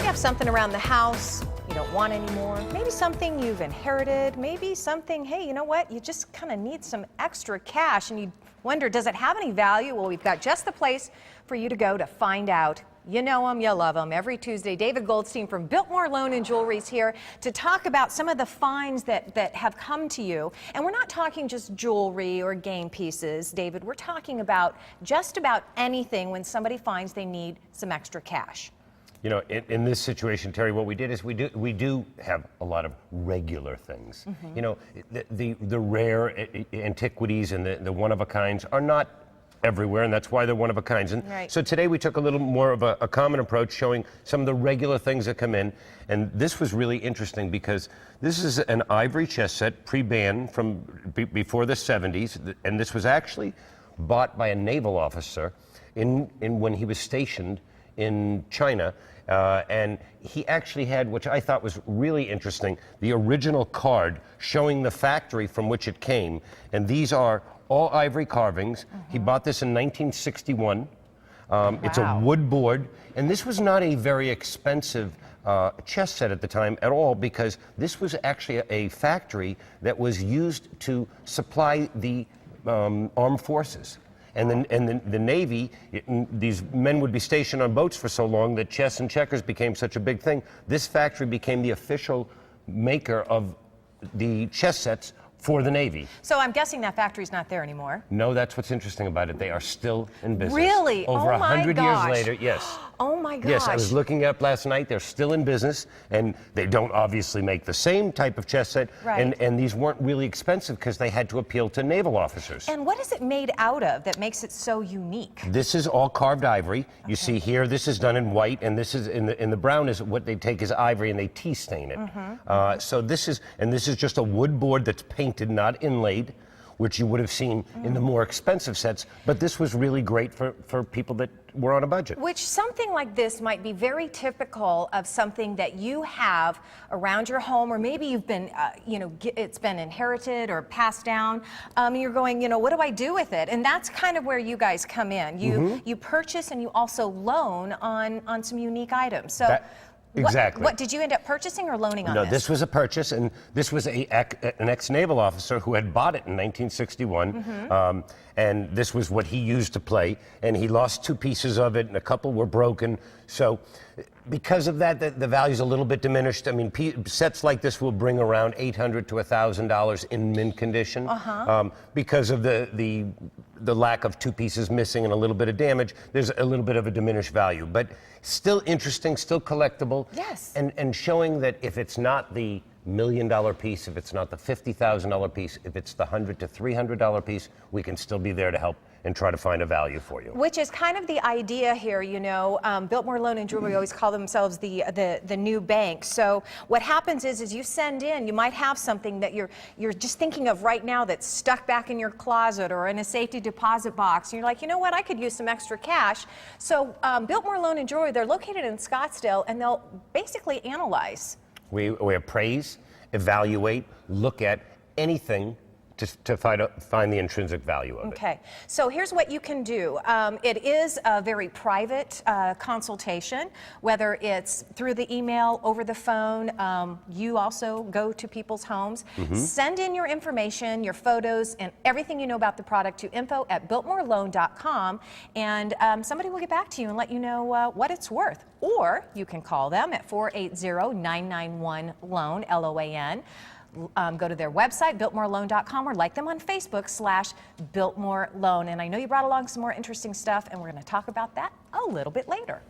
have something around the house you don't want anymore, maybe something you've inherited, maybe something, hey, you know what, you just kind of need some extra cash and you wonder, does it have any value? Well, we've got just the place for you to go to find out. You know them, you love them. Every Tuesday, David Goldstein from Biltmore Loan and Jewelry is here to talk about some of the finds that have come to you. And we're not talking just jewelry or game pieces, David. We're talking about just about anything when somebody finds they need some extra cash. You know, in this situation, Terry, what we did is we do have a lot of regular things. Mm-hmm. You know, the rare antiquities and the one-of-a-kinds are not everywhere, and that's why they're one-of-a-kinds. And right. So today we took a little more of a common approach, showing some of the regular things that come in. And this was really interesting because this is an ivory chess set, pre-ban from before the 70s, and this was actually bought by a naval officer when he was stationed in China, and he actually had, which I thought was really interesting, the original card showing the factory from which it came. And these are all ivory carvings. Mm-hmm. He bought this in 1961. Wow. It's a wood board, and this was not a very expensive chess set at the time at all, because this was actually a factory that was used to supply the armed forces. And the Navy, these men would be stationed on boats for so long that chess and checkers became such a big thing. This factory became the official maker of the chess sets for the Navy. So I'm guessing that factory's not there anymore. No, that's what's interesting about it. They are still in business. Really? Over 100 years later, yes. Oh my gosh. Yes, I was looking up last night. They're still in business, and they don't obviously make the same type of chess set. Right. And these weren't really expensive because they had to appeal to naval officers. And what is it made out of that makes it so unique? This is all carved ivory. You see here, this is done in white, and this is in the brown is what they take as ivory and they tea stain it. Mm-hmm. So this is just a wood board that's painted, not inlaid, which you would have seen in the more expensive sets, but this was really great for people that were on a budget. Which something like this might be very typical of something that you have around your home, or maybe you've been, it's been inherited or passed down. You're going, what do I do with it? And that's kind of where you guys come in. You purchase and you also loan on some unique items. So. Exactly. What did you end up purchasing or loaning on this? No, this was a purchase, and this was an ex-naval officer who had bought it in 1961, mm-hmm. And this was what he used to play, and he lost 2 pieces of it, and a couple were broken. So because of that, the value's a little bit diminished. I mean, sets like this will bring around $800 to $1,000 in mint condition. Because of the lack of 2 pieces missing and a little bit of damage, there's a little bit of a diminished value. But still interesting, still collectible. Yes. And showing that if it's not the $1 million piece, if it's not the $50,000 piece, if it's the $100 to $300 piece, we can still be there to help and try to find a value for you. Which is kind of the idea here, Biltmore Loan and Jewelry always call themselves the new bank. So what happens is you send in, you might have something that you're just thinking of right now that's stuck back in your closet or in a safety deposit box, and you're like, you know what, I could use some extra cash. So Biltmore Loan and Jewelry, they're located in Scottsdale, and they'll basically analyze. We appraise, evaluate, look at anything to find the intrinsic value of it. Okay, so here's what you can do. It is a very private consultation, whether it's through the email, over the phone. You also go to people's homes. Mm-hmm. Send in your information, your photos, and everything you know about the product to info@biltmoreloan.com, and somebody will get back to you and let you know what it's worth. Or you can call them at 480-991-LOAN, LOAN. Go to their website, biltmoreloan.com, or like them on Facebook /Biltmore Loan. And I know you brought along some more interesting stuff, and we're going to talk about that a little bit later.